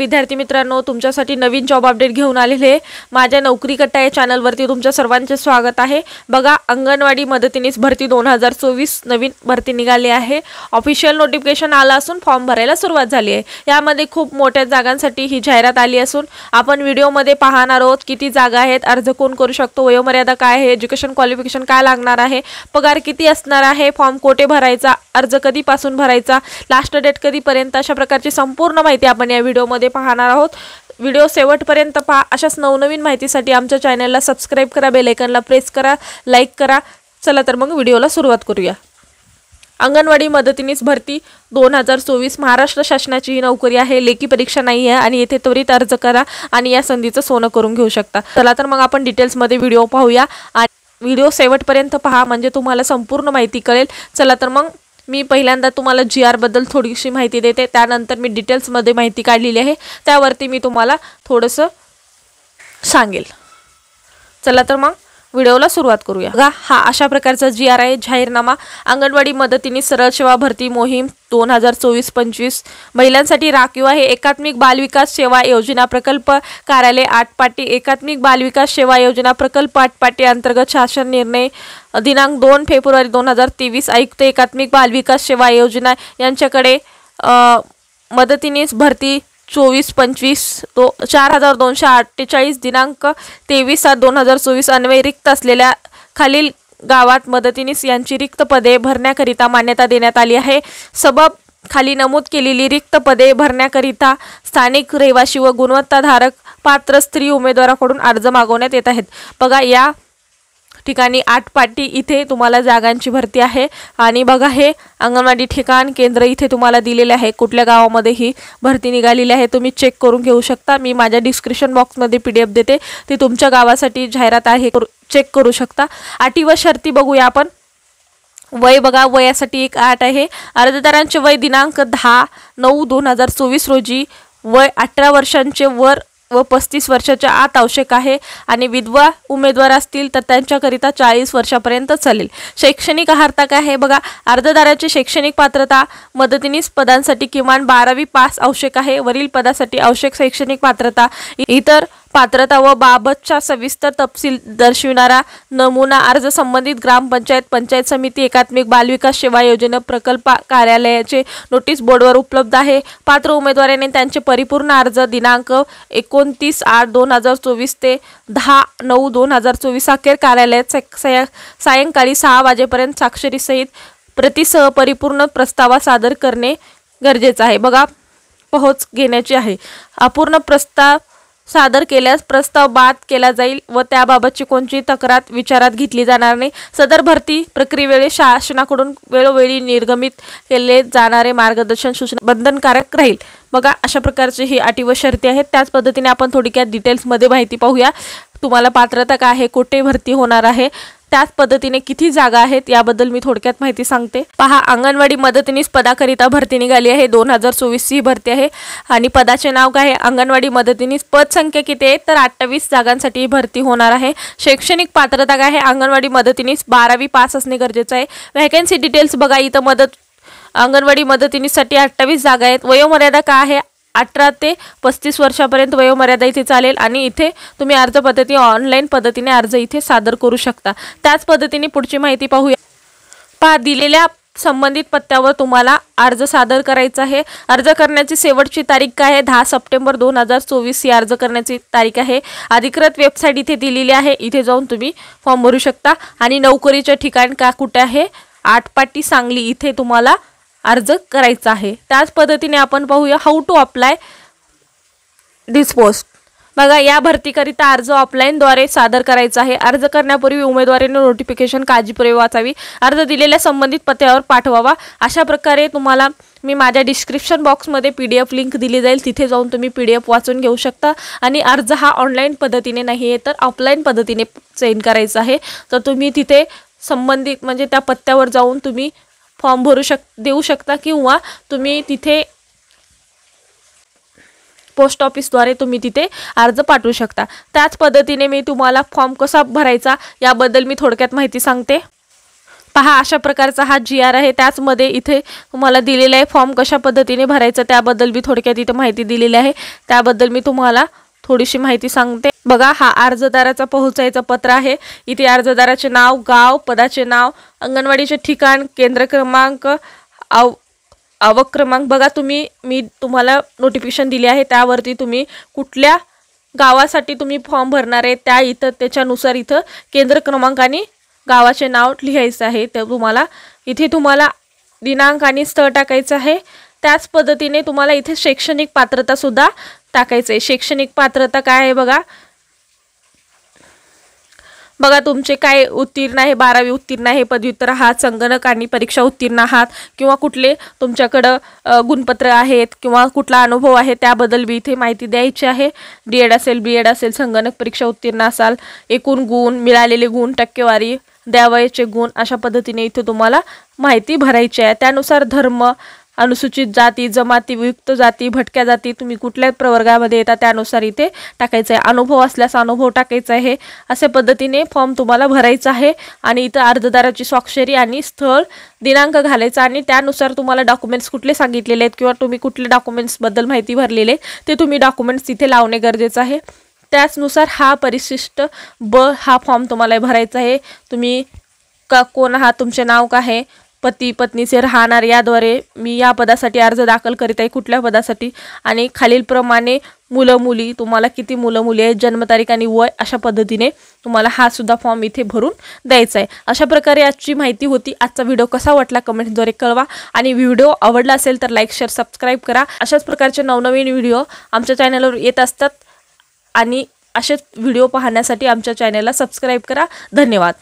विद्यार्थी मित्रांनो, तुमच्यासाठी नवीन जॉब अपडेट घेऊन आलेले माझ्या नोकरी कट्टा या चॅनलवरती तुमच्या सर्वांचे स्वागत आहे। बघा, अंगणवाडी मदतनीस भरती 2024 नवीन भरती निघाली आहे। ऑफिशियल नोटिफिकेशन आला असून फॉर्म भरायला सुरुवात झाली आहे। यामध्ये खूप मोठ्या जागांसाठी ही जाहिरात आली असून आपण व्हिडिओमध्ये पाहणार आहोत किती जागा आहेत, अर्ज कोण करू शकतो, वयोमर्यादा काय आहे, एज्युकेशन क्वालिफिकेशन काय लागणार आहे, पगार किती असणार आहे, फॉर्म कोठे भरायचा, अर्ज कधीपासून भरायचा, लास्ट डेट कधीपर्यंत, अशा प्रकारची संपूर्ण माहिती आपण या व्हिडिओमध्ये पाहणार आहोत। व्हिडिओ शेवटपर्यंत पहा। अशाच नवनवीन माहितीसाठी आमच्या चॅनलला सबस्क्राइब करा, बेल आयकॉनला प्रेस करा, लाईक करा। चला तर मग व्हिडिओला सुरुवात करूया। अंगणवाडी मदतनीस भरती 2024 महाराष्ट्र शासनाची ही नोकरी आहे। लेखी परीक्षा नाही आहे आणि येथे त्वरित अर्ज करा आणि या संधीचं सोनं करून घेऊ शकता। चला तर मग आपण डिटेल्समध्ये व्हिडिओ पाहूया आणि व्हिडिओ शेवटपर्यंत पहा म्हणजे तुम्हाला संपूर्ण माहिती कळेल। चला तर मग मी पहिल्यांदा तुम्हाला GR बद्दल थोडीशी माहिती देते, त्यानंतर मी डिटेल्समध्ये माहिती काढलेली आहे त्यावरती मी तुम्हाला थोडंसं सांगेल। चला तर मग व्हिडिओला सुरुवात करूया। बघा, हा अशा प्रकारचा GR आहे, जाहीरनामा अंगणवाडी मदतीनी सरळ सेवा भरती मोहीम 2024-25 महिलांसाठी राखीव आहे। एकात्मिक बालविकास सेवा योजना प्रकल्प कार्यालय आटपाटी, एकात्मिक बालविकास सेवा योजना प्रकल्प आटपाटी अंतर्गत शासन निर्णय दिनांक 2 फेब्रुवारी 2023 आयुक्त एकात्मिक बालविकास सेवा योजना यांच्याकडे मदतीनीस भरती 24-25 तो 4248 दिनांक 23/7/2024 अन्वये रिक्त असलेल्या खालील गावात मदतीनीस यांची रिक्त पदे भरण्याकरिता मान्यता देण्यात आली आहे। सबब खाली नमूद केलेली रिक्त पदे भरण्याकरिता स्थानिक रहिवासी व गुणवत्ताधारक पात्र स्त्री उमेदवाराकडून अर्ज मागवण्यात येत आहेत। बघा, या ठिकाणी आटपाटी इथे तुम्हाला जागांची भरती आहे आणि बघा हे अंगणवाडी ठिकाण केंद्र इथे तुम्हाला दिलेले आहे। कुठल्या गावामध्ये ही भरती निघालेली आहे तुम्ही चेक करून घेऊ शकता। मी माझ्या डिस्क्रिप्शन बॉक्समध्ये PDF देते, ती तुमच्या गावासाठी जाहिरात आहे, चेक करू शकता। अटी व शर्ती बघूया आपण। वय बघा, वयासाठी एक अट आहे। अर्जदारांचे वय दिनांक 10/9/2024 रोजी वय 18 वर्षांचे वर व 35 वर्षाच्या आत आवश्यक आहे आणि विधवा उमेदवार असतील तर त्यांच्याकरिता 40 वर्षापर्यंत चालेल। शैक्षणिक अर्हता काय आहे बघा, अर्जदाराची शैक्षणिक पात्रता मदतनीस पदांसाठी किमान 12वी पास आवश्यक आहे। वरील पदासाठी आवश्यक शैक्षणिक पात्रता, इतर पात्रता व बाबतचा सविस्तर तपशील दर्शविणारा नमुना अर्ज संबंधित ग्रामपंचायत, पंचायत समिती, एकात्मिक बालविकास सेवा योजना प्रकल्प कार्यालयाचे नोटीस बोर्डवर उपलब्ध आहे। पात्र उमेदवारांनी त्यांचे परिपूर्ण अर्ज दिनांक 29/8/2024 ते 10/9/2024 अखेर कार्यालयात सायंकाळी 6 वाजेपर्यंत स्वाक्षरीसहित प्रतिसह परिपूर्ण प्रस्ताव सादर करणे गरजेचे आहे। बघा, पोहोच घेण्याची आहे। अपूर्ण प्रस्ताव सादर केल्यास प्रस्ताव बाद केला जाईल व त्याबाबतची कोणतीही तक्रार विचारात घेतली जाणार नाही। सदर भरती प्रक्रियेवेळी शासनाकडून वेळोवेळी निर्गमित केले जाणारे मार्गदर्शन सूचना बंधनकारक राहील। बघा, अशा प्रकारची ही अटी व शर्ती आहेत। त्याच पद्धतीने आपण थोडक्यात डिटेल्समध्ये माहिती पाहूया। तुम्हाला पात्रता काय आहे, कुठे भरती होणार आहे, त्याच पद्धतीने किती जागा आहेत याबद्दल मी थोडक्यात माहिती सांगते। पहा, अंगणवाडी मदतनीस पदाकरिता भरती निघाली आहे। 2024 ही भरती आहे आणि पदाचे नाव काय आहे, अंगणवाडी मदतनीस। पद संख्या किती आहे तर 28 जागांसाठी भरती होणार आहे। शैक्षणिक पात्रता काय आहे, अंगणवाडी मदतनीस 12वी पास असणे गरजेचे आहे। वॅकन्सी डिटेल्स बघा, इथं अंगणवाडी मदतनीससाठी 28 जागा आहेत। वयोमर्यादा काय आहे, 18 ते 35 वर्षापर्यंत वयोमर्यादा इथे चालेल आणि इथे तुम्ही अर्ज पद्धती ऑनलाईन पद्धतीने अर्ज इथे सादर करू शकता। त्याच पद्धतीने पुढची माहिती पाहूया। पहा, दिलेल्या संबंधित पत्त्यावर तुम्हाला अर्ज सादर करायचा आहे। अर्ज करण्याची शेवटची तारीख काय आहे, 10 सप्टेंबर 2024 ही अर्ज करण्याची तारीख आहे। अधिकृत वेबसाईट इथे दिलेली आहे, इथे जाऊन तुम्ही फॉर्म भरू शकता आणि नोकरीचे ठिकाण का कुठे आहे, आटपाटी सांगली इथे तुम्हाला अर्ज करायचा आहे। त्याच पद्धतीने आपण पाहूया how to apply this post. बघा, या भरतीकरिता अर्ज ऑफलाईनद्वारे सादर करायचा आहे। अर्ज करण्यापूर्वी उमेदवाराने नोटिफिकेशन काळजीपूर्वक वाचावी, अर्ज दिलेल्या संबंधित पत्त्यावर पाठवावा। अशा प्रकारे तुम्हाला मी माझ्या डिस्क्रिप्शन बॉक्समध्ये PDF लिंक दिली जाईल, तिथे जाऊन तुम्ही PDF वाचून घेऊ शकता आणि अर्ज हा ऑनलाईन पद्धतीने नाही आहे तर ऑफलाईन पद्धतीने सेंड करायचा आहे। तर तुम्ही तिथे संबंधित म्हणजे त्या पत्त्यावर जाऊन तुम्ही फॉर्म देऊ शकता किंवा तुम्ही तिथे पोस्ट ऑफिसद्वारे तुम्ही तिथे अर्ज पाठवू शकता। त्याच पद्धतीने मी तुम्हाला फॉर्म कसा भरायचा याबद्दल मी थोडक्यात माहिती सांगते। पहा अशा प्रकारचा हा GR आहे। त्याचमध्ये इथे तुम्हाला दिलेला आहे फॉर्म कशा पद्धतीने भरायचा त्याबद्दल मी थोडक्यात इथे माहिती दिलेली आहे, त्याबद्दल मी तुम्हाला थोडीशी माहिती सांगते। बघा हा अर्जदाराचा पोहोचायचं पत्र आहे। इथे अर्जदाराचे नाव, गाव, पदाचे नाव, अंगणवाडीचे ठिकाण, केंद्र क्रमांक, आवक क्रमांक। बघा मी तुम्हाला नोटिफिकेशन दिले आहे, त्यावरती तुम्ही कुठल्या गावासाठी तुम्ही फॉर्म भरणार आहे त्याच्यानुसार इथं केंद्र क्रमांक आणि गावाचे नाव लिहायचं आहे। ते तुम्हाला दिनांक आणि स्थळ टाकायचं आहे। त्याच पद्धतीने तुम्हाला इथे शैक्षणिक पात्रता सुद्धा टाकायचं आहे। शैक्षणिक पात्रता काय आहे बघा तुमचे काय उत्तीर्ण आहे, 12वी उत्तीर्ण आहे, पदव्युत्तर आहात, संगणक आणि परीक्षा उत्तीर्ण आहात, किंवा कुठले तुमच्याकडं गुणपत्र आहेत किंवा कुठला अनुभव आहे त्याबद्दल बी इथे माहिती द्यायची आहे। D.Ed असेल, B.Ed असेल, संगणक परीक्षा उत्तीर्ण असाल, एकूण गुण, मिळालेले गुण, टक्केवारी, द्यावयाचे गुण, अशा पद्धतीने इथे तुम्हाला माहिती भरायची आहे। त्यानुसार धर्म, अनुसूचित जाती, जमाती, वियुक्त जाती, भटक्या जाती, तुम्ही कुठल्या प्रवर्गामध्ये येता त्यानुसार इथे टाकायचं आहे। अनुभव असल्यास अनुभव टाकायचा आहे। अशा पद्धतीने फॉर्म तुम्हाला भरायचा आहे आणि इथं अर्जदाराची स्वाक्षरी आणि स्थळ, दिनांक घालायचा आणि त्यानुसार तुम्हाला डॉक्युमेंट्स कुठले सांगितलेले आहेत किंवा तुम्ही कुठले डॉक्युमेंट्सबद्दल माहिती भरलेले ते तुम्ही डॉक्युमेंट्स इथे लावणे गरजेचं आहे। त्याचनुसार हा परिशिष्ट ब हा फॉर्म तुम्हाला भरायचा आहे। तुम्ही कोण आहात, तुमचे नाव काय आहे, पती पत्नीचे राहणार, याद्वारे मी या पदासाठी अर्ज दाखल करीत आहे, कुठल्या पदासाठी, आणि खालीलप्रमाणे मुलं मुली, तुम्हाला किती मुलं मुली आहेत, जन्मतारीख आणि वय, अशा पद्धतीने तुम्हाला हा सुद्धा फॉर्म इथे भरून द्यायचा आहे। अशा प्रकारे आजची माहिती होती। आजचा व्हिडिओ कसा वाटला कमेंटद्वारे कळवा आणि व्हिडिओ आवडला असेल तर लाईक, शेअर, सबस्क्राईब करा। अशाच प्रकारचे नवनवीन व्हिडिओ आमच्या चॅनलवर येत असतात आणि असेच व्हिडिओ पाहण्यासाठी आमच्या चॅनलला सबस्क्राईब करा। धन्यवाद।